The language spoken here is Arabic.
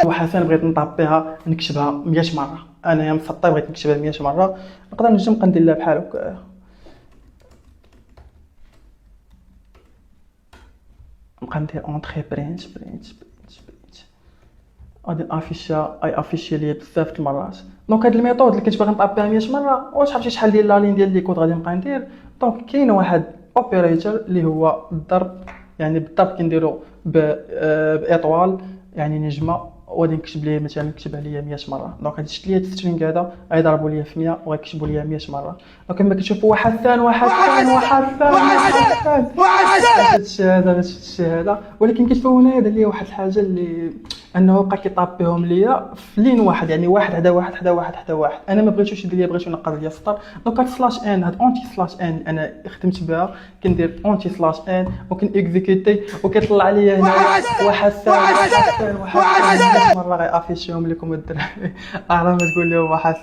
وحسن بغيت نطابيها نكتبها 100 مره، انا يا مسطي بغيت نكتبها 100 مره، نقدر نبقى ندير لها بحال هكا. نبقى ندير اونطري برينت غادي نافيشها، افيشي ليا بزاف د المرات. دونك هاد الميثود اللي كنت باغي نطابيها 100 مره، واش عرفتي شحال ديال لا لين ديال لي كود غادي نبقى ندير. دونك كاين واحد اوبيريتور اللي هو الضرب، يعني بالضبط كنديرو باطوال يعني نجمه، وغادي نكتب ليه مثلا نكتبها ليا 100 مره. دونك هاد شفت ليا السترينغ هذا غيضربوا ليا في 100 وغيكتبوا ليا 100 مره. دونك كما كتشوفوا واحد ثان هذا باش الشيء هذا. ولكن كيتفاو هنايا دار ليا واحد الحاجه اللي انه بقى كيطابيهم ليا في لين واحد، يعني واحد حدا واحد حدا واحد حدا واحد. انا ما بغيتوش يدير ليا، بغيتو ينقص ليا السطر. دونك هاد سلاش ان، هاد اونتي سلاش ان انا خدمت بها، كندير اونتي سلاش ان وكن اكزيكوتي وكيطلع ليا هنايا واحد ثاني مره غيافيشيهم لكم الدراري. اعلى ما تقول لهم واحد